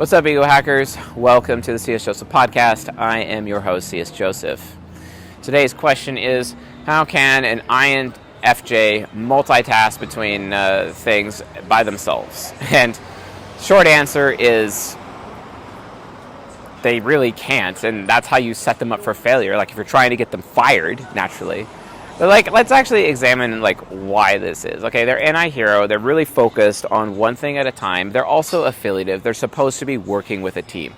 What's up, Ego Hackers? Welcome to the C.S. Joseph Podcast. I am your host, C.S. Joseph. Today's question is, how can an INFJ multitask between things by themselves? And short answer is, they really can't, and that's how you set them up for failure. Like if you're trying to get them fired, naturally. But let's actually examine why this is. Okay, they're anti-hero. They're really focused on one thing at a time. They're also affiliative. They're supposed to be working with a team.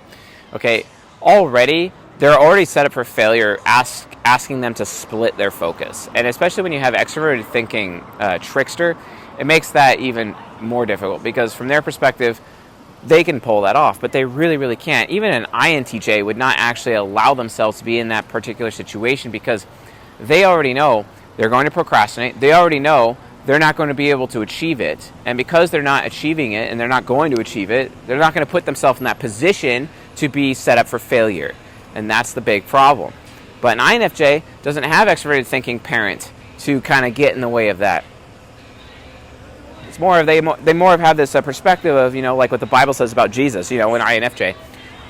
Okay, they're already set up for failure, asking them to split their focus. And especially when you have extroverted thinking trickster, it makes that even more difficult because from their perspective, they can pull that off, but they really, really can't. Even an INTJ would not actually allow themselves to be in that particular situation because they already know they're going to procrastinate. They already know they're not going to be able to achieve it. And because they're not achieving it and they're not going to achieve it, they're not going to put themselves in that position to be set up for failure. And that's the big problem. But an INFJ doesn't have extroverted thinking parent to kind of get in the way of that. It's more of they more have this perspective of, like what the Bible says about Jesus, an INFJ.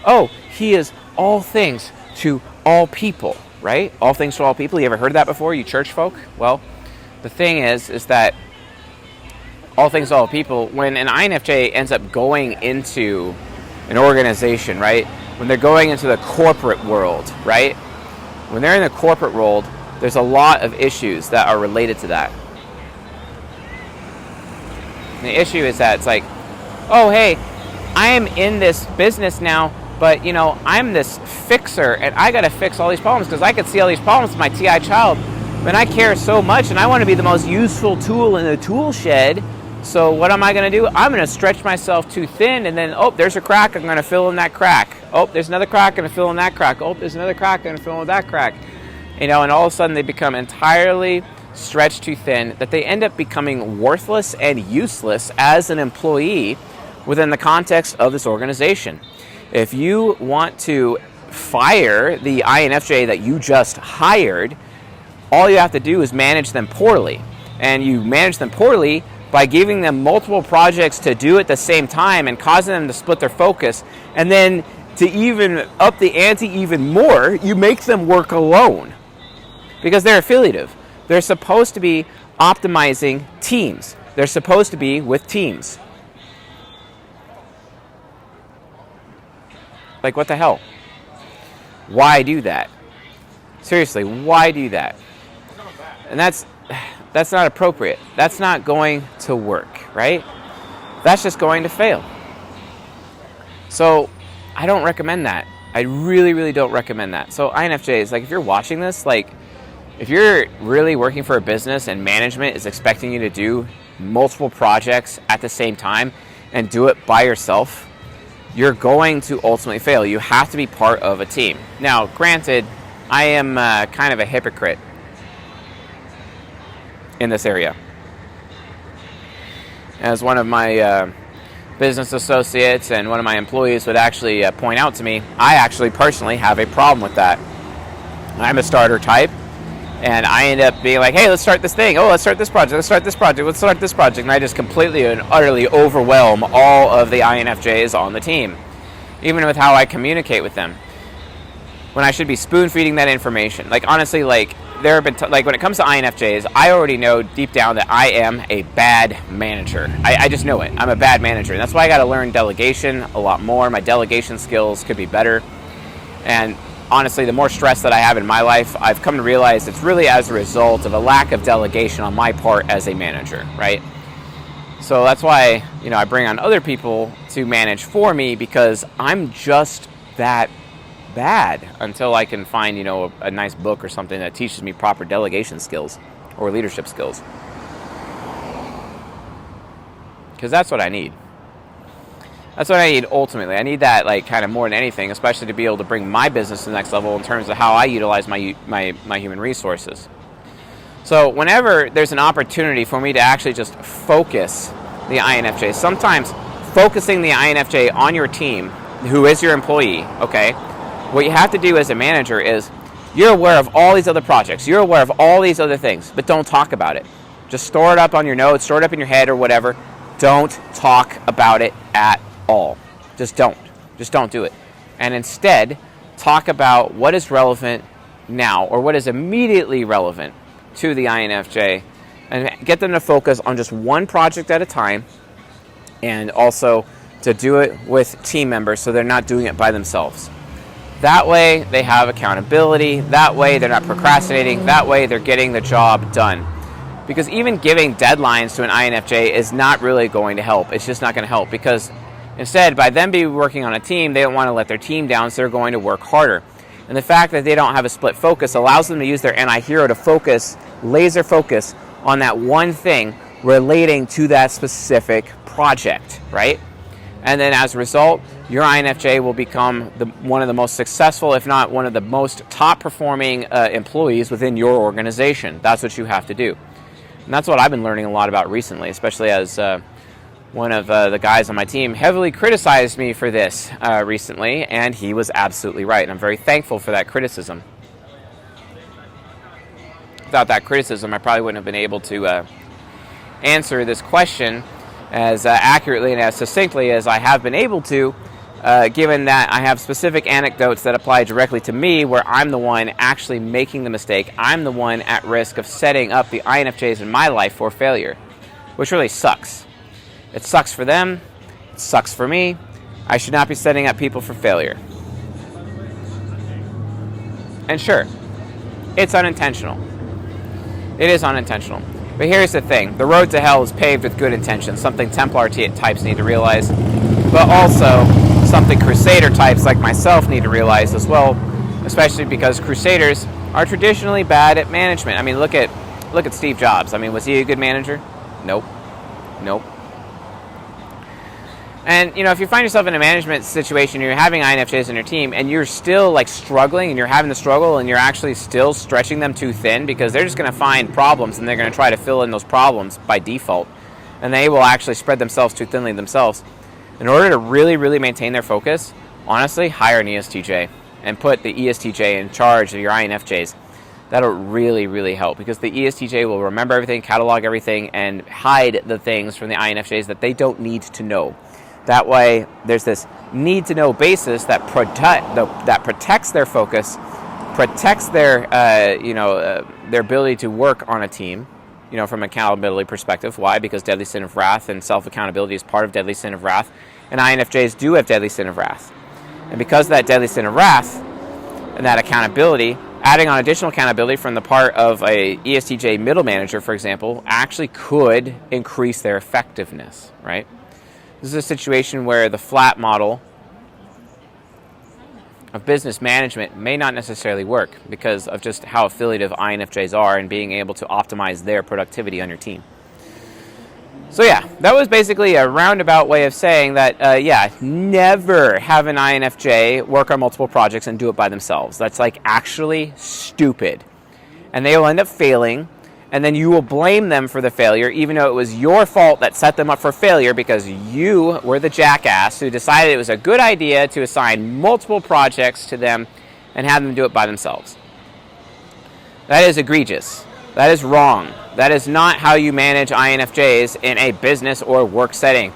Oh, he is all things to all people. Right? All things to all people. You ever heard that before, you church folk? Well, the thing is that all things to all people, when an INFJ ends up going into an organization, right? When they're going into the corporate world, right? When they're in the corporate world, there's a lot of issues that are related to that. And the issue is that it's like, oh, hey, I am in this business now, but, I'm this fixer, and I got to fix all these problems because I can see all these problems with my TI child, and I care so much, and I want to be the most useful tool in the tool shed. So what am I going to do? I'm going to stretch myself too thin, and then, there's a crack, I'm going to fill in that crack. There's another crack, I'm going to fill in that crack. There's another crack, I'm going to fill in that crack. And all of a sudden they become entirely stretched too thin that they end up becoming worthless and useless as an employee within the context of this organization. If you want to fire the INFJ that you just hired, all you have to do is manage them poorly. And you manage them poorly by giving them multiple projects to do at the same time and causing them to split their focus. And then to even up the ante even more, you make them work alone. Because they're affiliative. They're supposed to be optimizing teams. They're supposed to be with teams. What the hell? Why do that? Seriously, why do that? And that's not appropriate. That's not going to work, right? That's just going to fail. So I don't recommend that. I really, really don't recommend that. So INFJs, if you're watching this, if you're really working for a business and management is expecting you to do multiple projects at the same time and do it by yourself, you're going to ultimately fail. You have to be part of a team. Now, granted, I am kind of a hypocrite in this area. As one of my business associates and one of my employees would actually point out to me, I actually personally have a problem with that. I'm a starter type, and I end up being like, hey, let's start this thing. Let's start this project. Let's start this project. Let's start this project. And I just completely and utterly overwhelm all of the INFJs on the team, even with how I communicate with them, when I should be spoon-feeding that information. Honestly, there have been when it comes to INFJs, I already know deep down that I am a bad manager. I just know it. I'm a bad manager. And that's why I got to learn delegation a lot more. My delegation skills could be better. And honestly, the more stress that I have in my life, I've come to realize it's really as a result of a lack of delegation on my part as a manager, right? So that's why, I bring on other people to manage for me because I'm just that bad until I can find, a nice book or something that teaches me proper delegation skills or leadership skills. Because that's what I need. That's what I need ultimately. I need that kind of more than anything, especially to be able to bring my business to the next level in terms of how I utilize my human resources. So whenever there's an opportunity for me to actually just focus the INFJ, sometimes focusing the INFJ on your team, who is your employee, okay, what you have to do as a manager is you're aware of all these other projects, you're aware of all these other things, but don't talk about it. Just store it up on your notes, store it up in your head or whatever. Don't talk about it at all. Just don't. Just don't do it. And instead, talk about what is relevant now, or what is immediately relevant to the INFJ, and get them to focus on just one project at a time, and also to do it with team members so they're not doing it by themselves. That way they have accountability, that way they're not procrastinating, that way they're getting the job done. Because even giving deadlines to an INFJ is not really going to help. It's just not going to help, because instead, by them be working on a team, they don't want to let their team down, so they're going to work harder. And the fact that they don't have a split focus allows them to use their anti-hero to focus, laser focus, on that one thing relating to that specific project, right? And then as a result, your INFJ will become one of the most successful, if not one of the most top-performing employees within your organization. That's what you have to do. And that's what I've been learning a lot about recently, especially as one of the guys on my team heavily criticized me for this recently, and he was absolutely right. And I'm very thankful for that criticism. Without that criticism, I probably wouldn't have been able to answer this question as accurately and as succinctly as I have been able to, given that I have specific anecdotes that apply directly to me, where I'm the one actually making the mistake. I'm the one at risk of setting up the INFJs in my life for failure, which really sucks. It sucks for them. It sucks for me. I should not be setting up people for failure. And sure, it's unintentional. It is unintentional. But here's the thing. The road to hell is paved with good intentions, something Templar types need to realize, but also something Crusader types like myself need to realize as well, especially because Crusaders are traditionally bad at management. I mean, look at Steve Jobs. I mean, was he a good manager? Nope. And, if you find yourself in a management situation, you're having INFJs in your team, and you're still, struggling, and you're having the struggle, and you're actually still stretching them too thin, because they're just going to find problems, and they're going to try to fill in those problems by default, and they will actually spread themselves too thinly themselves. In order to really, really maintain their focus, honestly, hire an ESTJ, and put the ESTJ in charge of your INFJs. That'll really, really help, because the ESTJ will remember everything, catalog everything, and hide the things from the INFJs that they don't need to know. That way, there's this need-to-know basis that protects their focus, protects their their ability to work on a team, from an accountability perspective. Why? Because deadly sin of wrath and self-accountability is part of deadly sin of wrath, and INFJs do have deadly sin of wrath. And because of that deadly sin of wrath and that accountability, adding on additional accountability from the part of a ESTJ middle manager, for example, actually could increase their effectiveness, right? This is a situation where the flat model of business management may not necessarily work because of just how affiliative INFJs are and being able to optimize their productivity on your team. So yeah, that was basically a roundabout way of saying that, never have an INFJ work on multiple projects and do it by themselves. That's actually stupid. And they will end up failing, and then you will blame them for the failure, even though it was your fault that set them up for failure because you were the jackass who decided it was a good idea to assign multiple projects to them and have them do it by themselves. That is egregious. That is wrong. That is not how you manage INFJs in a business or work setting,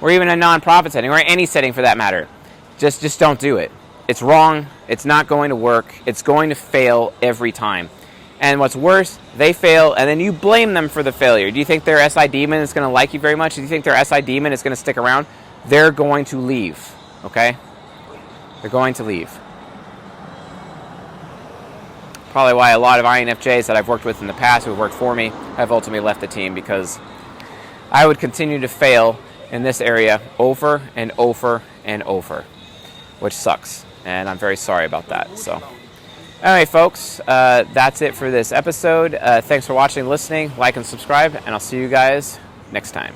or even a nonprofit setting, or any setting for that matter. Just don't do it. It's wrong. It's not going to work. It's going to fail every time. And what's worse, they fail, and then you blame them for the failure. Do you think their SI demon is going to like you very much? Do you think their SI demon is going to stick around? They're going to leave, okay? They're going to leave. Probably why a lot of INFJs that I've worked with in the past who have worked for me have ultimately left the team, because I would continue to fail in this area over and over and over, which sucks, and I'm very sorry about that. So anyway, folks, that's it for this episode. Thanks for watching and listening. Like and subscribe, and I'll see you guys next time.